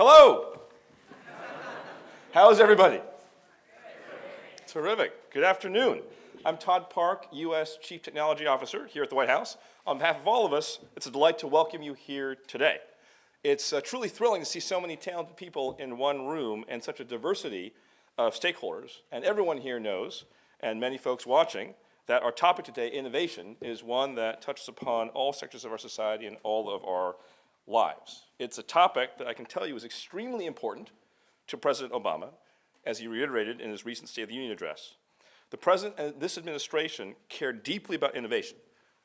Hello. How's everybody? Terrific. Good afternoon. I'm Todd Park, U.S. Chief Technology Officer here at the White House. On behalf of all of us, it's a delight to welcome you here today. It's truly thrilling to see so many talented people in one room and such a diversity of stakeholders. And everyone here knows, and many folks watching, that our topic today, innovation, is one that touches upon all sectors of our society and all of our lives. It's a topic that I can tell you is extremely important to President Obama, as he reiterated in his recent State of the Union address. The President and this administration care deeply about innovation,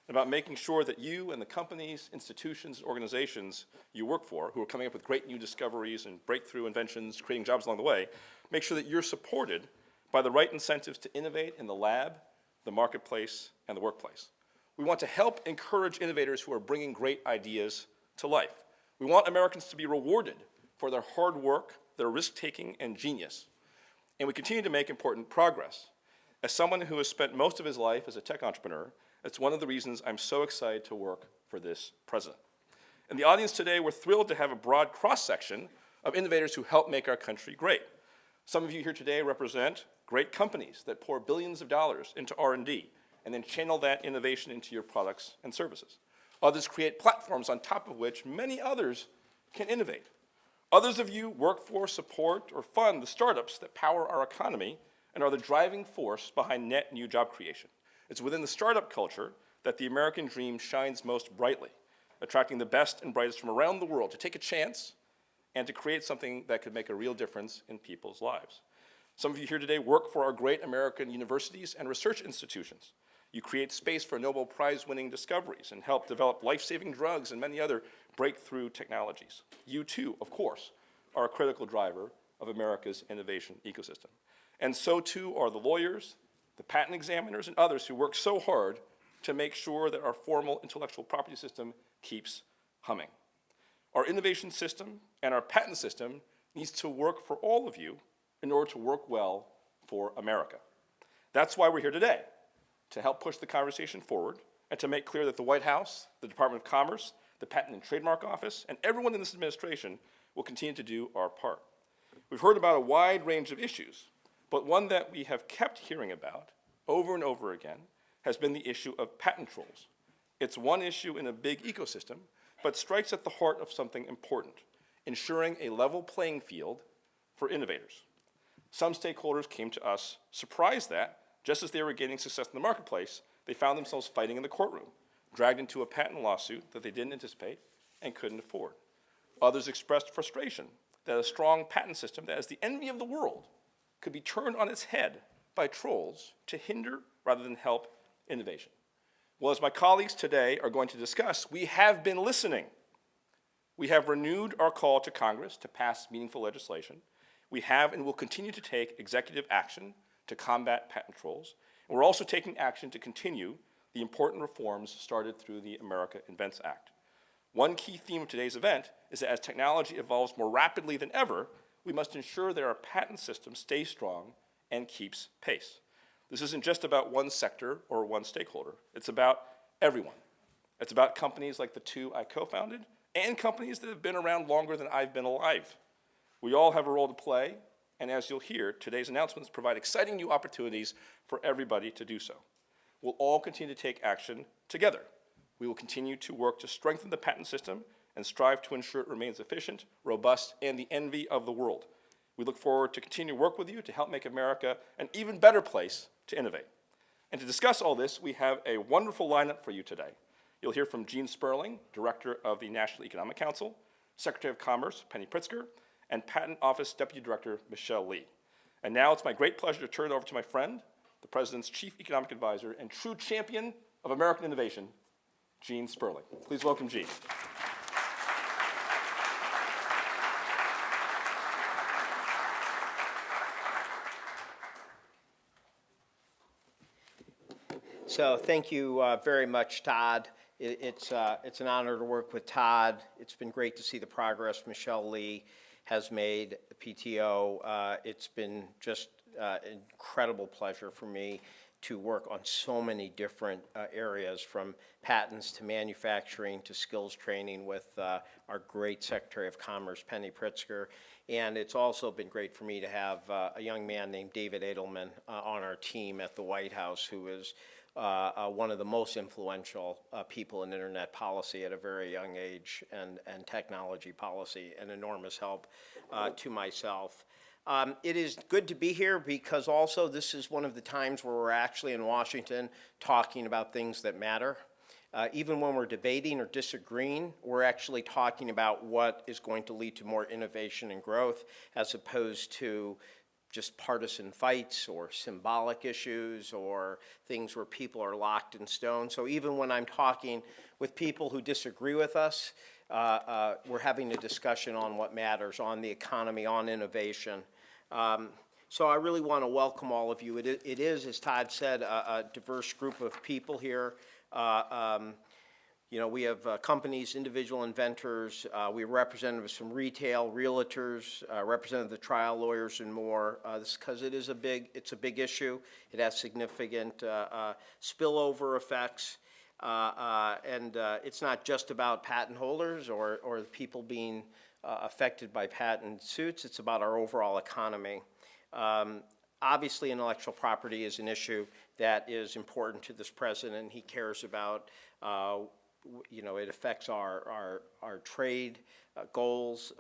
about making sure that you and the companies, institutions, organizations you work for, who are coming up with great new discoveries and breakthrough inventions, creating jobs along the way, make sure that you're supported by the right incentives to innovate in the lab, the marketplace, and the workplace. We want to help encourage innovators who are bringing great ideas to life. We want Americans to be rewarded for their hard work, their risk-taking, and genius. And we continue to make important progress. As someone who has spent most of his life as a tech entrepreneur, it's one of the reasons I'm so excited to work for this president. In the audience today, we're thrilled to have a broad cross-section of innovators who help make our country great. Some of you here today represent great companies that pour billions of dollars into R&D and then channel that innovation into your products and services. Others create platforms on top of which many others can innovate. Others of you work for, support, or fund the startups that power our economy and are the driving force behind net new job creation. It's within the startup culture that the American dream shines most brightly, attracting the best and brightest from around the world to take a chance and to create something that could make a real difference in people's lives. Some of you here today work for our great American universities and research institutions. You create space for Nobel Prize-winning discoveries and help develop life-saving drugs and many other breakthrough technologies. You too, of course, are a critical driver of America's innovation ecosystem. And so too are the lawyers, the patent examiners, and others who work so hard to make sure that our formal intellectual property system keeps humming. Our innovation system and our patent system needs to work for all of you in order to work well for America. That's why we're here today, to help push the conversation forward and to make clear that the White House, the Department of Commerce, the Patent and Trademark Office, and everyone in this administration will continue to do our part. We've heard about a wide range of issues, but one that we have kept hearing about over and over again has been the issue of patent trolls. It's one issue in a big ecosystem, but strikes at the heart of something important, ensuring a level playing field for innovators. Some stakeholders came to us surprised that, just as they were gaining success in the marketplace, they found themselves fighting in the courtroom, dragged into a patent lawsuit that they didn't anticipate and couldn't afford. Others expressed frustration that a strong patent system that is the envy of the world could be turned on its head by trolls to hinder rather than help innovation. Well, as my colleagues today are going to discuss, we have been listening. We have renewed our call to Congress to pass meaningful legislation. We have and will continue to take executive action to combat patent trolls. And we're also taking action to continue the important reforms started through the America Invents Act. One key theme of today's event is that as technology evolves more rapidly than ever, we must ensure that our patent system stays strong and keeps pace. This isn't just about one sector or one stakeholder. It's about everyone. It's about companies like the two I co-founded and companies that have been around longer than I've been alive. We all have a role to play, and as you'll hear, today's announcements provide exciting new opportunities for everybody to do so. We'll all continue to take action together. We will continue to work to strengthen the patent system and strive to ensure it remains efficient, robust, and the envy of the world. We look forward to continue to work with you to help make America an even better place to innovate. And to discuss all this, we have a wonderful lineup for you today. You'll hear from Gene Sperling, Director of the National Economic Council, Secretary of Commerce, Penny Pritzker, and Patent Office Deputy Director, Michelle Lee. And now it's my great pleasure to turn it over to my friend, the President's Chief Economic Advisor and true champion of American innovation, Gene Sperling. Please welcome Gene. So thank you very much, Todd. It's an honor to work with Todd. It's been great to see the progress Michelle Lee has made, the PTO. It's been just an incredible pleasure for me to work on so many different areas, from patents to manufacturing to skills training with our great Secretary of Commerce, Penny Pritzker. And it's also been great for me to have a young man named David Edelman on our team at the White House, who is one of the most influential people in internet policy at a very young age, and technology policy, an enormous help to myself. It is good to be here because also this is one of the times where we're actually in Washington talking about things that matter. Even when we're debating or disagreeing, we're actually talking about what is going to lead to more innovation and growth, as opposed to just partisan fights or symbolic issues or things where people are locked in stone. So even when I'm talking with people who disagree with us, we're having a discussion on what matters, on the economy, on innovation. So I really want to welcome all of you. It is, as Todd said, a diverse group of people here. You know, we have companies, individual inventors, we have representatives from retail, realtors, representatives of the trial lawyers, and more. This because it's a big issue. It has significant spillover effects, and it's not just about patent holders or the people being affected by patent suits. It's about our overall economy. Obviously, intellectual property is an issue that is important to this president. He cares about, you know, it affects our trade goals.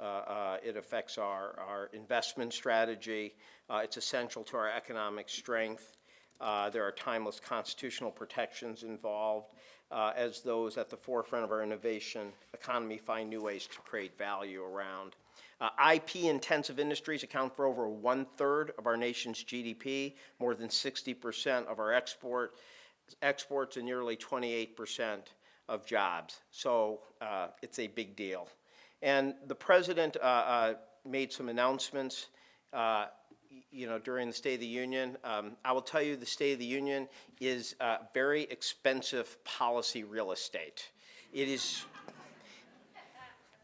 It affects our investment strategy. It's essential to our economic strength. There are timeless constitutional protections involved, as those at the forefront of our innovation economy find new ways to create value around. IP-intensive industries account for over 1/3 of our nation's GDP, more than 60% of our exports, and nearly 28% of jobs. So it's a big deal. And the president made some announcements, you know, during the State of the Union. I will tell you, the State of the Union is very expensive policy real estate. It is.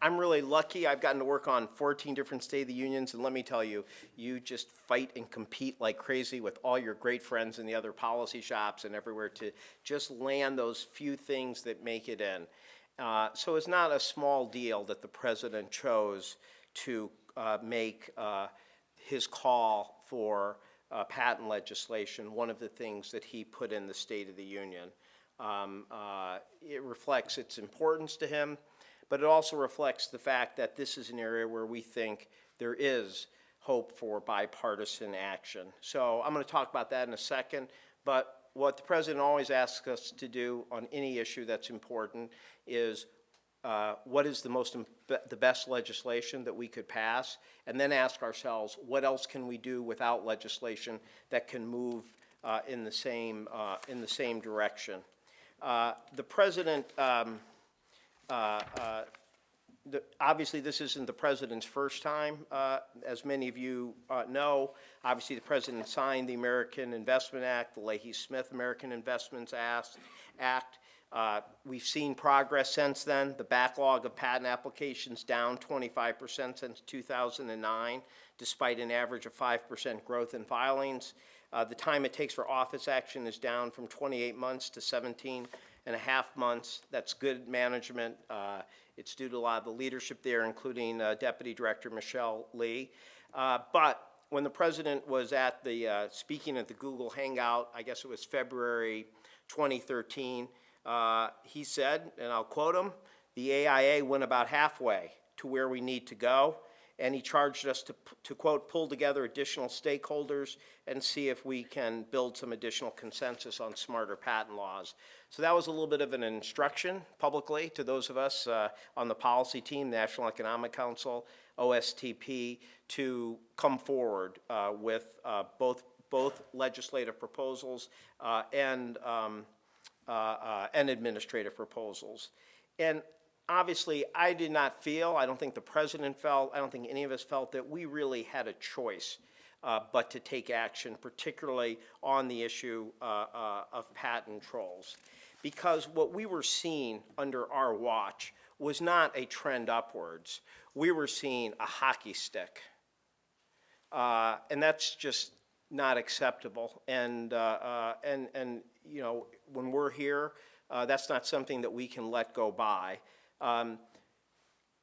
I'm really lucky. I've gotten to work on 14 different State of the Unions, and let me tell you, you just fight and compete like crazy with all your great friends in the other policy shops and everywhere to just land those few things that make it in. So it's not a small deal that the president chose to make his call for patent legislation one of the things that he put in the State of the Union. It reflects its importance to him, but it also reflects the fact that this is an area where we think there is hope for bipartisan action. So I'm going to talk about that in a second, but what the president always asks us to do on any issue that's important is what is the best legislation that we could pass, and then ask ourselves, what else can we do without legislation that can move in the same direction. The president, obviously this isn't the president's first time, as many of you know. Obviously the president signed the American Investment Act, the Leahy-Smith American Investments Act. We've seen progress since then. The backlog of patent applications down 25% since 2009, despite an average of 5% growth in filings. The time it takes for office action is down from 28 months to 17.5 months. That's good management. It's due to a lot of the leadership there, including Deputy Director Michelle Lee. But when the president was at the speaking at the Google Hangout, I guess it was February 2013, he said, and I'll quote him, "The AIA went about halfway to where we need to go," and he charged us to quote, "pull together additional stakeholders and see if we can build some additional consensus on smarter patent laws." So that was a little bit of an instruction publicly to those of us on the policy team, National Economic Council, OSTP, to come forward with both legislative proposals and administrative proposals. And obviously, I did not feel, I don't think the president felt, I don't think any of us felt that we really had a choice but to take action, particularly on the issue of patent trolls. Because what we were seeing under our watch was not a trend upwards. We were seeing a hockey stick. And that's just not acceptable. And you know, when we're here, that's not something that we can let go by.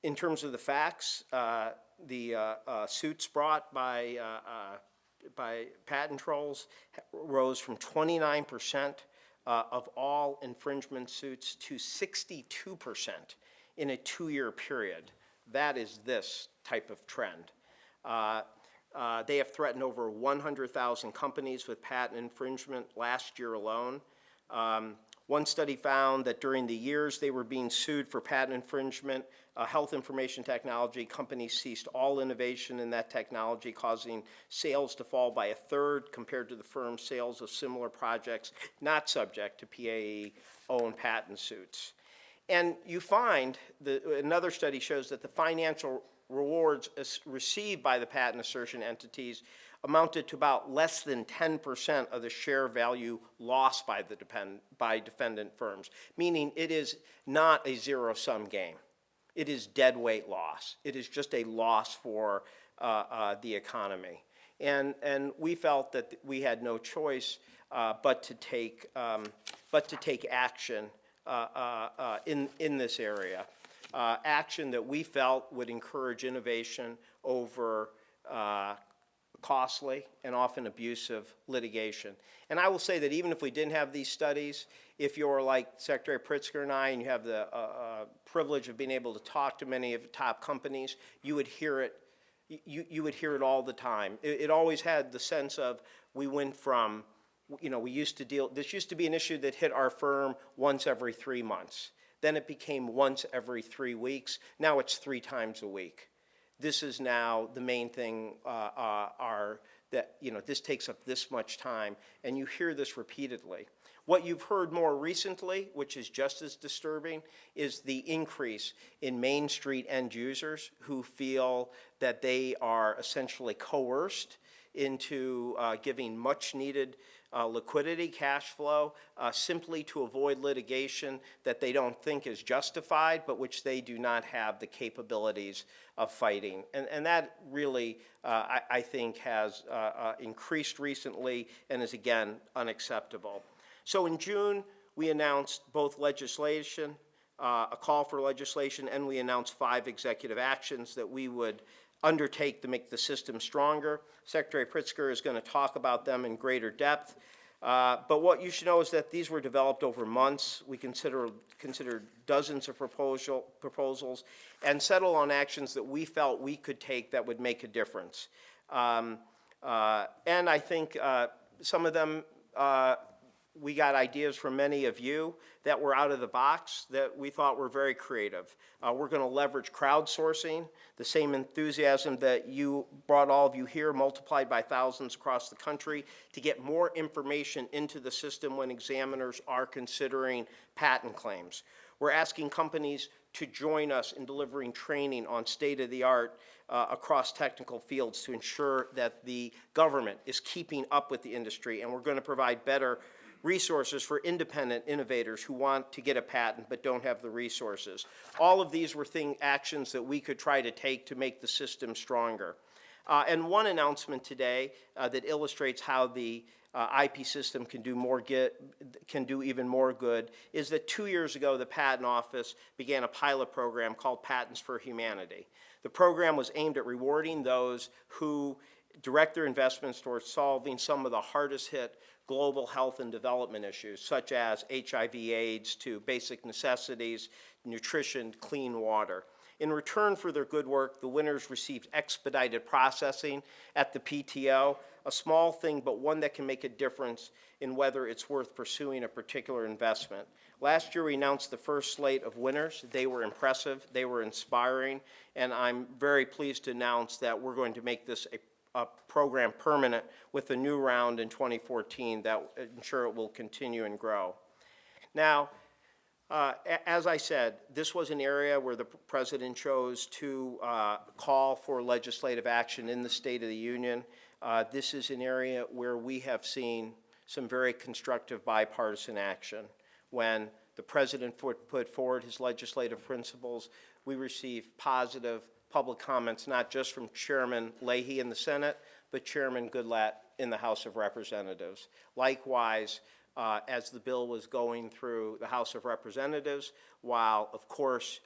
In terms of the facts, the suits brought by patent trolls rose from 29% of all infringement suits to 62% in a 2-year period. That is this type of trend. They have threatened over 100,000 companies with patent infringement last year alone. One study found that during the years they were being sued for patent infringement, health information technology companies ceased all innovation in that technology, causing sales to fall by 1/3 compared to the firm's sales of similar projects not subject to PAE-owned patent suits. And you find that another study shows that the financial rewards received by the patent assertion entities amounted to about less than 10% of the share value lost by the defendant firms, meaning it is not a zero-sum game. It is deadweight loss. It is just a loss for the economy. And we felt that we had no choice but to take action in this area. Action that we felt would encourage innovation over costly and often abusive litigation. And I will say that even if we didn't have these studies, if you're like Secretary Pritzker and I, and you have the privilege of being able to talk to many of the top companies, you would hear it. You would hear it all the time. It always had the sense of we went from, you know, this used to be an issue that hit our firm once every 3 months. Then it became once every 3 weeks. Now it's 3 times a week. This is now the main thing, that, you know, this takes up this much time, and you hear this repeatedly. What you've heard more recently, which is just as disturbing, is the increase in Main Street end users who feel that they are essentially coerced into giving much needed liquidity, cash flow, simply to avoid litigation that they don't think is justified, but which they do not have the capabilities of fighting. And that really, I think, has increased recently and is, again, unacceptable. So in June, we announced both legislation, a call for legislation, and we announced 5 executive actions that we would undertake to make the system stronger. Secretary Pritzker is going to talk about them in greater depth. But what you should know is that these were developed over months. We considered dozens of proposals and settled on actions that we felt we could take that would make a difference. And I think some of them, we got ideas from many of you that were out of the box that we thought were very creative. We're going to leverage crowdsourcing, the same enthusiasm that you brought all of you here, multiplied by thousands across the country, to get more information into the system when examiners are considering patent claims. We're asking companies to join us in delivering training on state-of-the-art across technical fields to ensure that the government is keeping up with the industry, and we're going to provide better resources for independent innovators who want to get a patent but don't have the resources. All of these were actions that we could try to take to make the system stronger. And one announcement today that illustrates how the IP system can do even more good is that 2 years ago the Patent Office began a pilot program called Patents for Humanity. The program was aimed at rewarding those who direct their investments towards solving some of the hardest hit global health and development issues, such as HIV/AIDS to basic necessities, nutrition, clean water. In return for their good work, the winners received expedited processing at the PTO, a small thing, but one that can make a difference in whether it's worth pursuing a particular investment. Last year, we announced the first slate of winners. They were impressive, they were inspiring, and I'm very pleased to announce that we're going to make this a program permanent with a new round in 2014 that will ensure it will continue and grow. Now, as I said, this was an area where the President chose to call for legislative action in the State of the Union. This is an area where we have seen some very constructive bipartisan action. When the President put forward his legislative principles, we received positive public comments, not just from Chairman Leahy in the Senate, but Chairman Goodlatte in the House of Representatives. Likewise, as the bill was going through the House of Representatives, while, of course,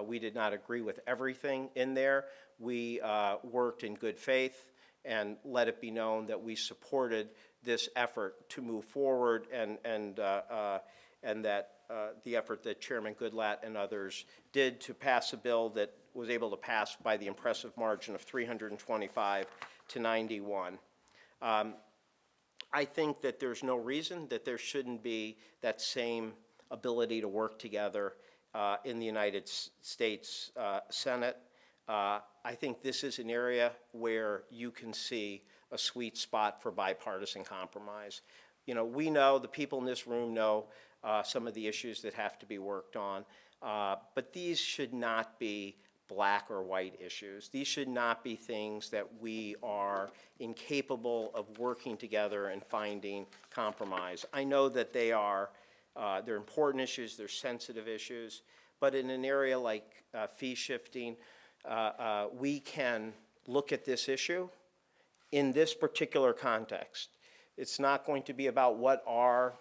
we did not agree with everything in there, we worked in good faith and let it be known that we supported this effort to move forward and that the effort that Chairman Goodlatte and others did to pass a bill that was able to pass by the impressive margin of 325 to 91. I think that there's no reason that there shouldn't be that same ability to work together in the United States Senate. I think this is an area where you can see a sweet spot for bipartisan compromise. You know, we know, the people in this room know some of the issues that have to be worked on, but these should not be black or white issues. These should not be things that we are incapable of working together and finding compromise. I know that they're important issues, they're sensitive issues, but in an area like fee shifting, we can look at this issue in this particular context. It's not going to be about what our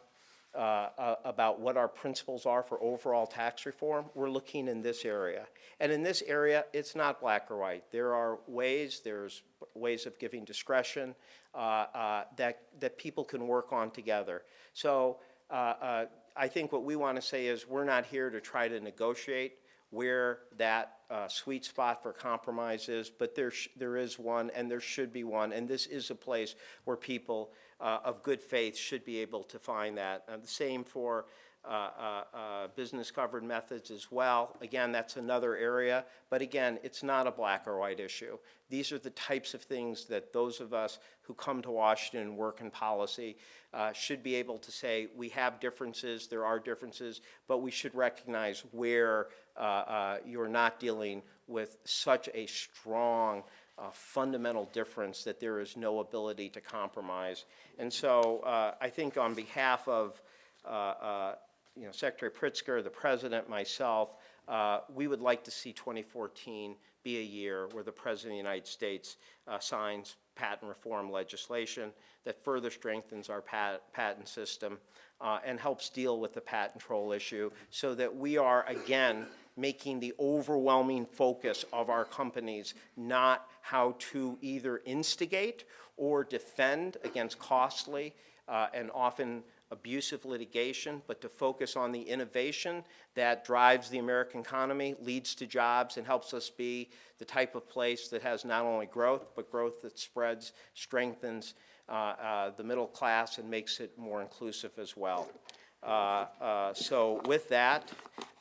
principles are for overall tax reform. We're looking in this area. And in this area, it's not black or white. There's ways of giving discretion that people can work on together. So I think what we want to say is we're not here to try to negotiate where that sweet spot for compromise is, but there is one, and there should be one, and this is a place where people of good faith should be able to find that. The same for business covered methods as well. Again, that's another area, but again, it's not a black or white issue. These are the types of things that those of us who come to Washington and work in policy should be able to say, we have differences, there are differences, but we should recognize where you're not dealing with such a strong fundamental difference that there is no ability to compromise. And so I think on behalf of Secretary Pritzker, the President, myself, we would like to see 2014 be a year where the President of the United States signs patent reform legislation that further strengthens our patent system and helps deal with the patent troll issue so that we are, again, making the overwhelming focus of our companies not how to either instigate or defend against costly and often abusive litigation, but to focus on the innovation that drives the American economy, leads to jobs, and helps us be the type of place that has not only growth, but growth that spreads, strengthens the middle class, and makes it more inclusive as well. So with that,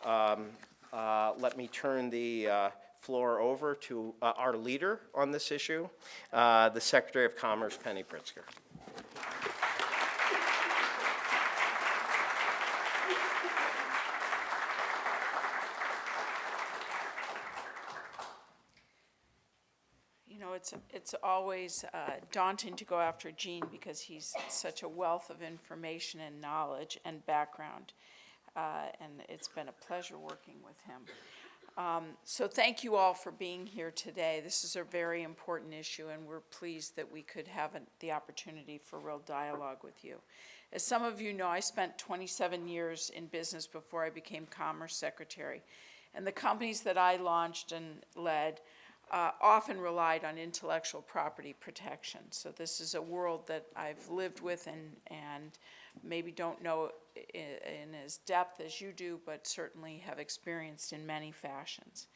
let me turn the floor over to our leader on this issue, the Secretary of Commerce, Penny Pritzker. You know, it's always daunting to go after Gene because he's such a wealth of information and knowledge and background, and it's been a pleasure working with him. So thank you all for being here today. This is a very important issue, and we're pleased that we could have the opportunity for real dialogue with you. As some of you know, I spent 27 years in business before I became Commerce Secretary, and the companies that I launched and led often relied on intellectual property protection. So this is a world that I've lived with and maybe don't know in as depth as you do, but certainly have experienced in many fashions.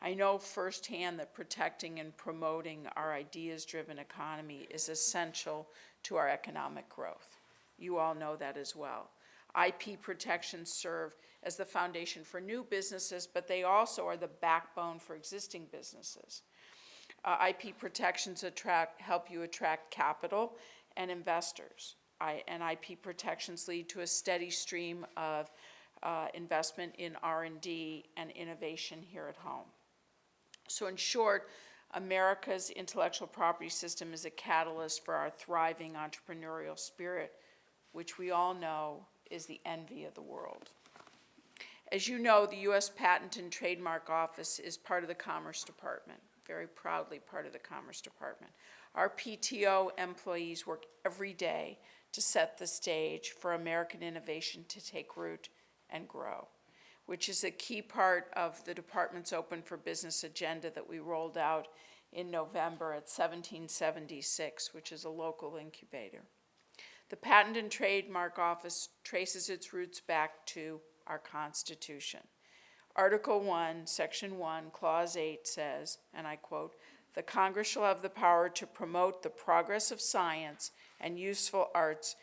I know firsthand that protecting and promoting our ideas-driven economy is essential to our economic growth. You all know that as well. IP protections serve as the foundation for new businesses, but they also are the backbone for existing businesses. IP protections help you attract capital and investors. And IP protections lead to a steady stream of investment in R&D and innovation here at home. So in short, America's intellectual property system is a catalyst for our thriving entrepreneurial spirit, which we all know is the envy of the world. As you know, the U.S. Patent and Trademark Office is part of the Commerce Department, very proudly part of the Commerce Department. Our PTO employees work every day to set the stage for American innovation to take root and grow, which is a key part of the department's Open for Business agenda that we rolled out in November at 1776, which is a local incubator. The Patent and Trademark Office traces its roots back to our Constitution. Article 1, Section 1, Clause 8 says, and I quote, "The Congress shall have the power to promote the progress of science and useful arts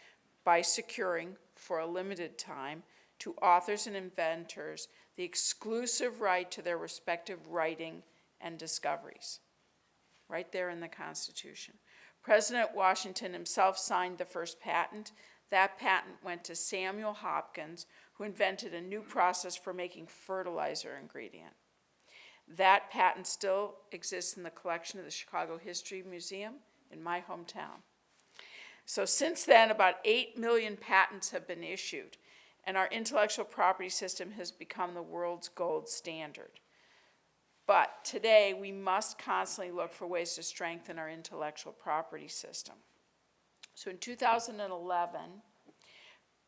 by securing, for a limited time, to authors and inventors the exclusive right to their respective writing and discoveries." Right there in the Constitution. President Washington himself signed the first patent. That patent went to Samuel Hopkins, who invented a new process for making fertilizer ingredient. That patent still exists in the collection of the Chicago History Museum in my hometown. So since then, about 8 million patents have been issued, and our intellectual property system has become the world's gold standard. But today, we must constantly look for ways to strengthen our intellectual property system. So in 2011,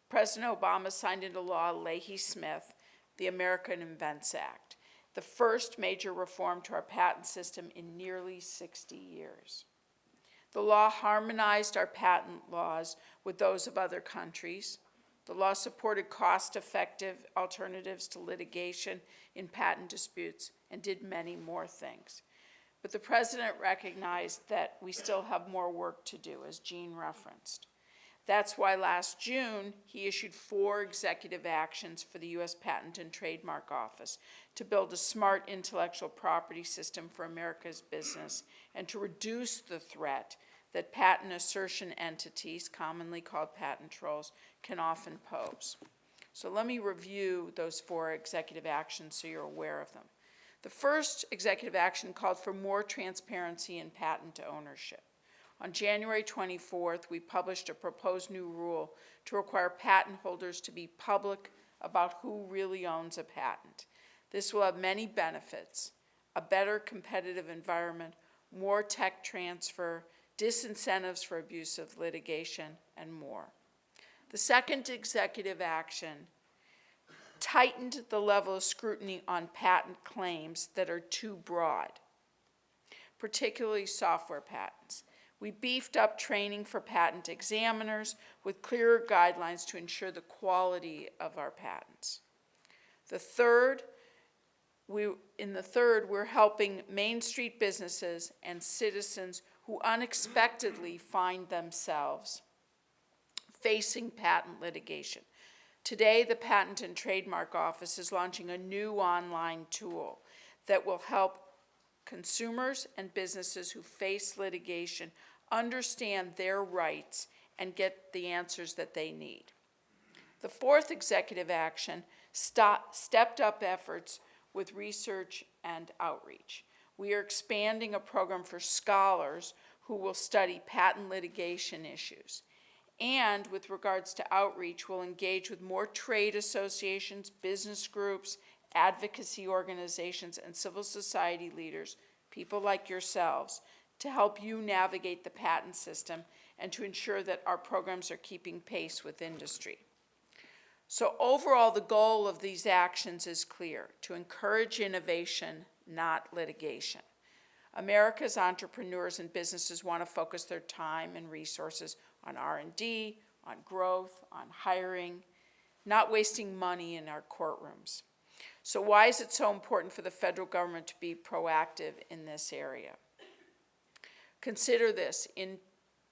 President Obama signed into law Leahy-Smith, the American Invents Act, the first major reform to our patent system in nearly 60 years. The law harmonized our patent laws with those of other countries. The law supported cost-effective alternatives to litigation in patent disputes and did many more things. But the president recognized that we still have more work to do, as Jean referenced. That's why last June, he issued 4 executive actions for the U.S. Patent and Trademark Office to build a smart intellectual property system for America's business and to reduce the threat that patent assertion entities, commonly called patent trolls, can often pose. So let me review those 4 executive actions so you're aware of them. The first executive action called for more transparency in patent ownership. On January 24th, we published a proposed new rule to require patent holders to be public about who really owns a patent. This will have many benefits: a better competitive environment, more tech transfer, disincentives for abusive litigation, and more. The second executive action tightened the level of scrutiny on patent claims that are too broad, particularly software patents. We beefed up training for patent examiners with clearer guidelines to ensure the quality of our patents. In the third, we're helping Main Street businesses and citizens who unexpectedly find themselves facing patent litigation. Today, the Patent and Trademark Office is launching a new online tool that will help consumers and businesses who face litigation understand their rights and get the answers that they need. The fourth executive action stepped up efforts with research and outreach. We are expanding a program for scholars who will study patent litigation issues. And with regards to outreach, we'll engage with more trade associations, business groups, advocacy organizations, and civil society leaders, people like yourselves, to help you navigate the patent system and to ensure that our programs are keeping pace with industry. So overall, the goal of these actions is clear: to encourage innovation, not litigation. America's entrepreneurs and businesses want to focus their time and resources on R&D, on growth, on hiring, not wasting money in our courtrooms. So why is it so important for the federal government to be proactive in this area? Consider this. In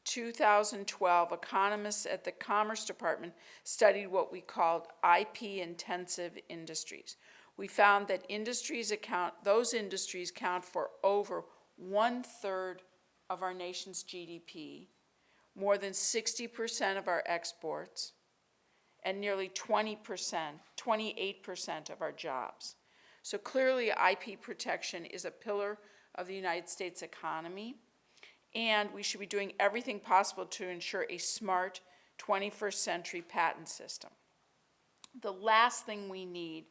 2012, economists at the Commerce Department studied what we called IP-intensive industries. We found that those industries count for over 1/3 of our nation's GDP, more than 60% of our exports, and nearly 28% of our jobs. So clearly, IP protection is a pillar of the United States economy, and we should be doing everything possible to ensure a smart 21st century patent system. The last thing we need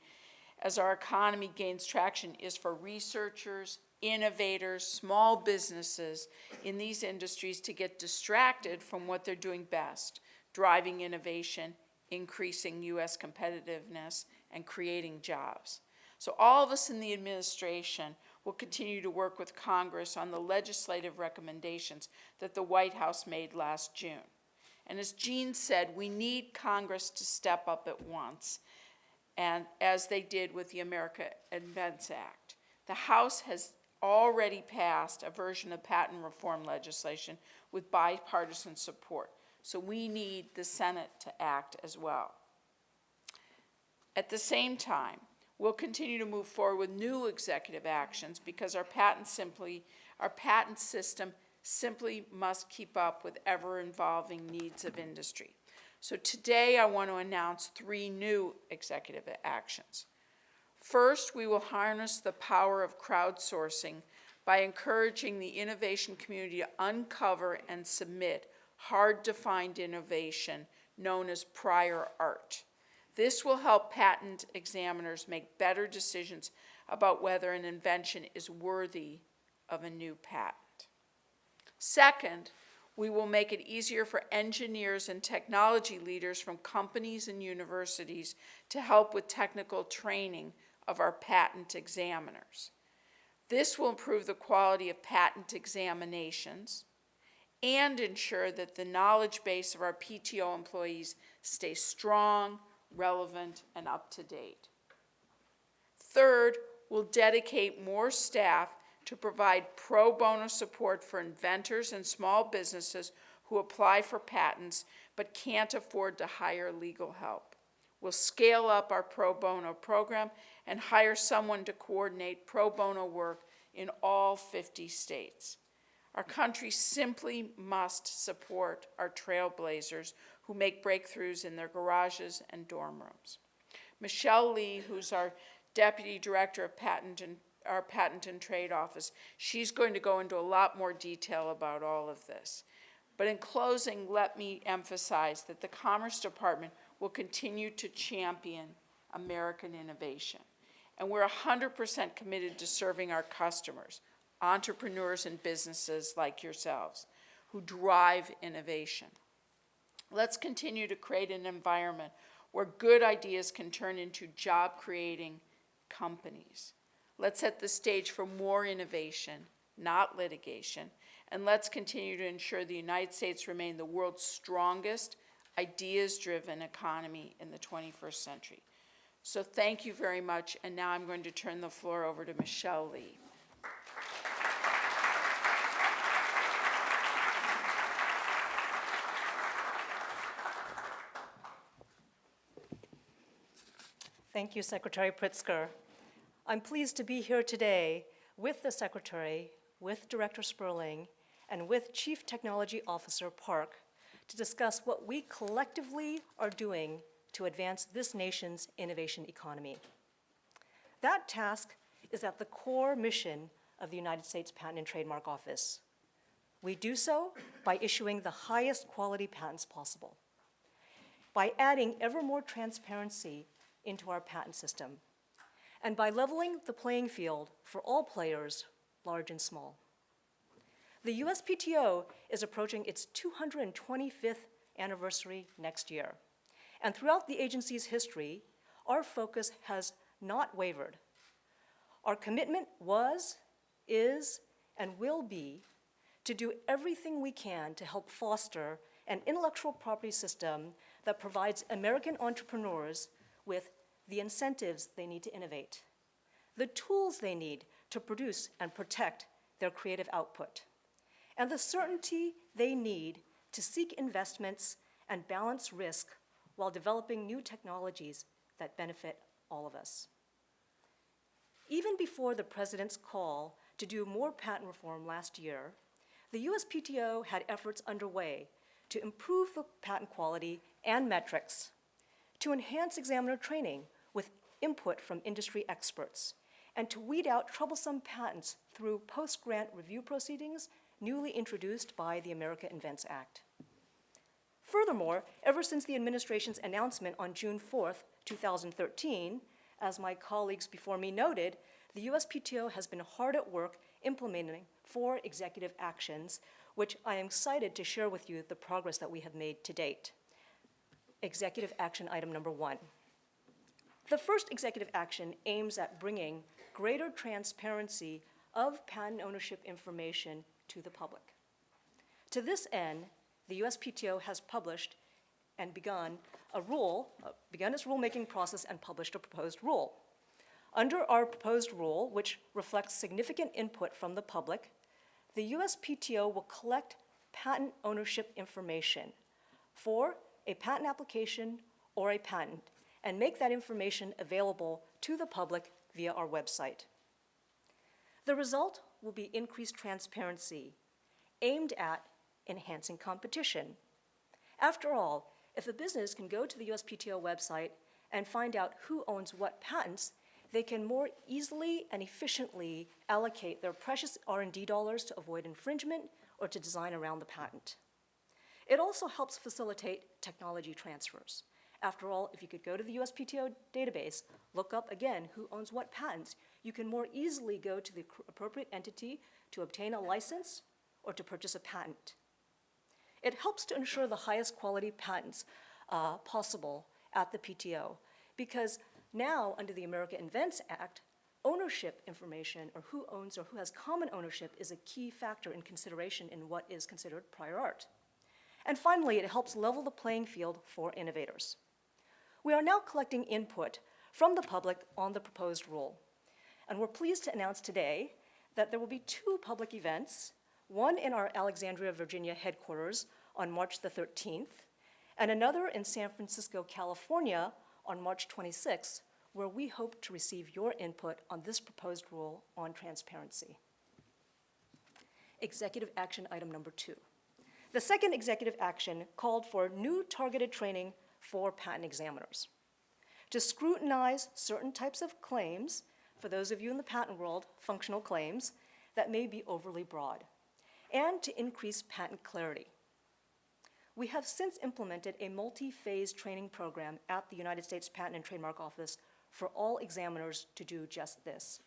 as our economy gains traction is for researchers innovators, small businesses in these industries to get distracted from what they're doing best, driving innovation, increasing U.S. competitiveness, and creating jobs. So all of us in the administration will continue to work with Congress on the legislative recommendations that the White House made last June. And as Jean said, we need Congress to step up at once, and as they did with the America Invents Act. The House has already passed a version of patent reform legislation with bipartisan support. So we need the Senate to act as well. At the same time, we'll continue to move forward with new executive actions because our patent system simply must keep up with ever-evolving needs of industry. So today I want to announce 3 new executive actions. First, we will harness the power of crowdsourcing by encouraging the innovation community to uncover and submit hard-to-find innovation known as prior art. This will help patent examiners make better decisions about whether an invention is worthy of a new patent. Second, we will make it easier for engineers and technology leaders from companies and universities to help with technical training of our patent examiners. This will improve the quality of patent examinations and ensure that the knowledge base of our PTO employees stays strong, relevant, and up to date. Third, we'll dedicate more staff to provide pro bono support for inventors and small businesses who apply for patents but can't afford to hire legal help. We'll scale up our pro bono program and hire someone to coordinate pro bono work in all 50 states. Our country simply must support our trailblazers who make breakthroughs in their garages and dorm rooms. Michelle Lee, who's our Deputy Director of our Patent and Trade Office, she's going to go into a lot more detail about all of this. But in closing, let me emphasize that the Commerce Department will continue to champion American innovation. And we're 100% committed to serving our customers, entrepreneurs and businesses like yourselves, who drive innovation. Let's continue to create an environment where good ideas can turn into job-creating companies. Let's set the stage for more innovation, not litigation, and let's continue to ensure the United States remain the world's strongest, ideas-driven economy in the 21st century. So thank you very much, and now I'm going to turn the floor over to Michelle Lee. Thank you, Secretary Pritzker. I'm pleased to be here today with the Secretary, with Director Sperling, and with Chief Technology Officer Park to discuss what we collectively are doing to advance this nation's innovation economy. That task is at the core mission of the United States Patent and Trademark Office. We do so by issuing the highest quality patents possible, by adding ever more transparency into our patent system, and by leveling the playing field for all players, large and small. The USPTO is approaching its 225th anniversary next year, and throughout the agency's history, our focus has not wavered. Our commitment was, is, and will be to do everything we can to help foster an intellectual property system that provides American entrepreneurs with the incentives they need to innovate, the tools they need to produce and protect their creative output, and the certainty they need to seek investments and balance risk while developing new technologies that benefit all of us. Even before the President's call to do more patent reform last year, the USPTO had efforts underway to improve the patent quality and metrics, to enhance examiner training with input from industry experts, and to weed out troublesome patents through post-grant review proceedings newly introduced by the America Invents Act. Furthermore, ever since the administration's announcement on June 4th, 2013, as my colleagues before me noted, the USPTO has been hard at work implementing 4 executive actions, which I am excited to share with you the progress that we have made to date. Executive action item number 1. The first executive action aims at bringing greater transparency of patent ownership information to the public. To this end, the USPTO has published and begun its rulemaking process and published a proposed rule. Under our proposed rule, which reflects significant input from the public, the USPTO will collect patent ownership information for a patent application or a patent and make that information available to the public via our website. The result will be increased transparency aimed at enhancing competition. After all, if a business can go to the USPTO website and find out who owns what patents, they can more easily and efficiently allocate their precious R&D dollars to avoid infringement or to design around the patent. It also helps facilitate technology transfers. After all, if you could go to the USPTO database, look up again who owns what patents, you can more easily go to the appropriate entity to obtain a license or to purchase a patent. It helps to ensure the highest quality patents possible at the PTO, because now, under the America Invents Act, ownership information, or who owns or who has common ownership, is a key factor in consideration in what is considered prior art. And finally, it helps level the playing field for innovators. We are now collecting input from the public on the proposed rule, and we're pleased to announce today that there will be 2 public events, one in our Alexandria, Virginia headquarters on March the 13th, and another in San Francisco, California on March 26th, where we hope to receive your input on this proposed rule on transparency. Executive action item number 2. The second executive action called for new targeted training for patent examiners to scrutinize certain types of claims, for those of you in the patent world, functional claims, that may be overly broad, and to increase patent clarity. We have since implemented a multi-phase training program at the United States Patent and Trademark Office for all examiners to do just this.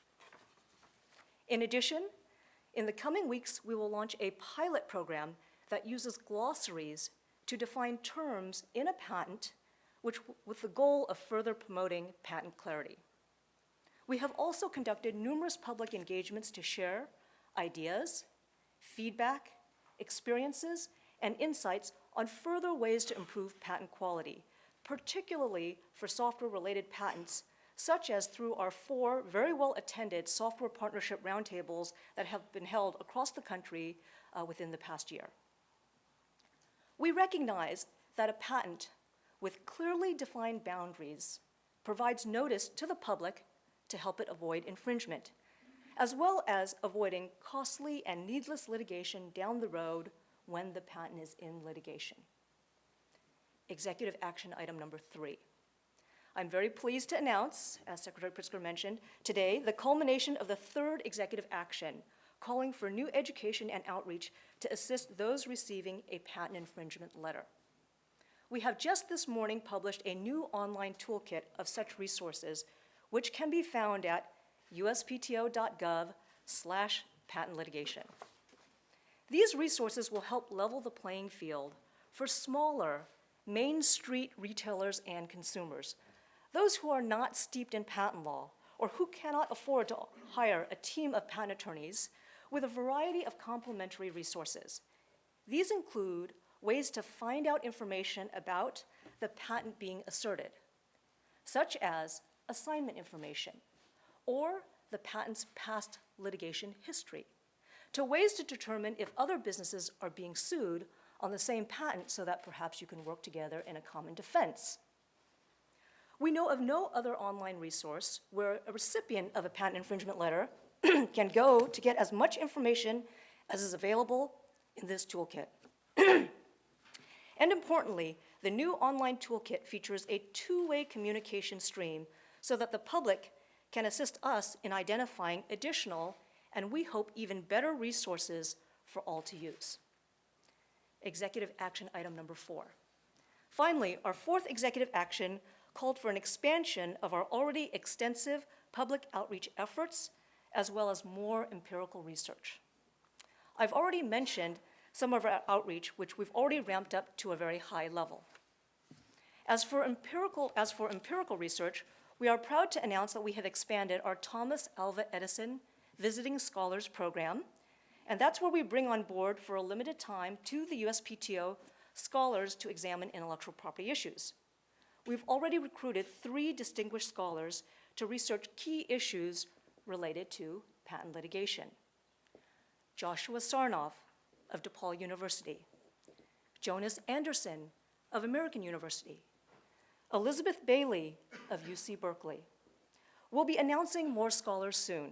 In addition, in the coming weeks, we will launch a pilot program that uses glossaries to define terms in a patent, with the goal of further promoting patent clarity. We have also conducted numerous public engagements to share ideas, feedback, experiences, and insights on further ways to improve patent quality, particularly for software-related patents, such as through our 4 very well-attended software partnership roundtables that have been held across the country within the past year. We recognize that a patent with clearly defined boundaries provides notice to the public to help it avoid infringement, as well as avoiding costly and needless litigation down the road when the patent is in litigation. Executive action item number 3. I'm very pleased to announce, as Secretary Pritzker mentioned, today the culmination of the 3rd executive action, calling for new education and outreach to assist those receiving a patent infringement letter. We have just this morning published a new online toolkit of such resources, which can be found at uspto.gov/patent litigation. These resources will help level the playing field for smaller Main Street retailers and consumers, those who are not steeped in patent law or who cannot afford to hire a team of patent attorneys, with a variety of complementary resources. These include ways to find out information about the patent being asserted, such as assignment information or the patent's past litigation history, to ways to determine if other businesses are being sued on the same patent so that perhaps you can work together in a common defense. We know of no other online resource where a recipient of a patent infringement letter can go to get as much information as is available in this toolkit. And importantly, the new online toolkit features a 2-way communication stream so that the public can assist us in identifying additional, and we hope even better, resources for all to use. Executive action item number 4. Finally, our 4th executive action called for an expansion of our already extensive public outreach efforts, as well as more empirical research. I've already mentioned some of our outreach, which we've already ramped up to a very high level. As for empirical research, we are proud to announce that we have expanded our Thomas Alva Edison Visiting Scholars Program, and that's where we bring on board for a limited time to the USPTO scholars to examine intellectual property issues. We've already recruited 3 distinguished scholars to research key issues related to patent litigation. Joshua Sarnoff of DePaul University, Jonas Anderson of American University, Elizabeth Bailey of UC Berkeley. We'll be announcing more scholars soon.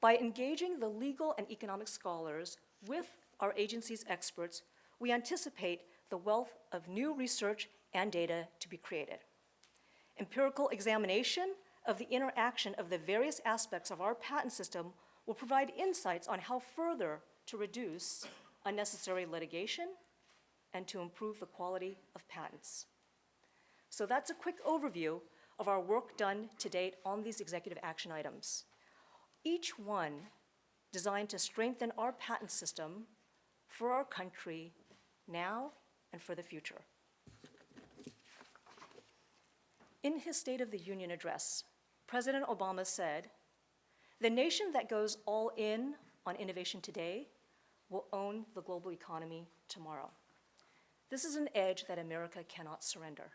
By engaging the legal and economic scholars with our agency's experts, we anticipate the wealth of new research and data to be created. Empirical examination of the interaction of the various aspects of our patent system will provide insights on how further to reduce unnecessary litigation and to improve the quality of patents. So that's a quick overview of our work done to date on these executive action items, each one designed to strengthen our patent system for our country now and for the future. In his State of the Union address, President Obama said, "The nation that goes all in on innovation today will own the global economy tomorrow." This is an edge that America cannot surrender.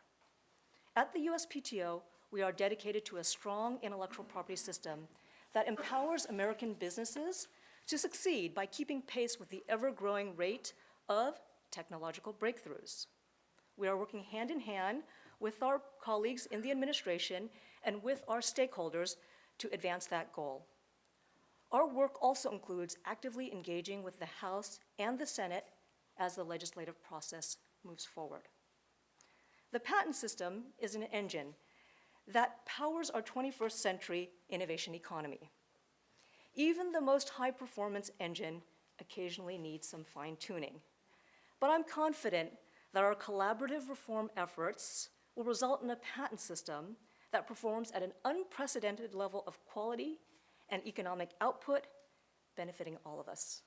At the USPTO, we are dedicated to a strong intellectual property system that empowers American businesses to succeed by keeping pace with the ever-growing rate of technological breakthroughs. We are working hand in hand with our colleagues in the administration and with our stakeholders to advance that goal. Our work also includes actively engaging with the House and the Senate as the legislative process moves forward. The patent system is an engine that powers our 21st century innovation economy. Even the most high-performance engine occasionally needs some fine-tuning. But I'm confident that our collaborative reform efforts will result in a patent system that performs at an unprecedented level of quality and economic output, benefiting all of us.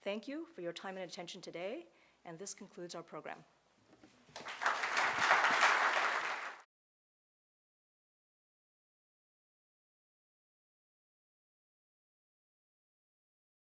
Thank you for your time and attention today, and this concludes our program.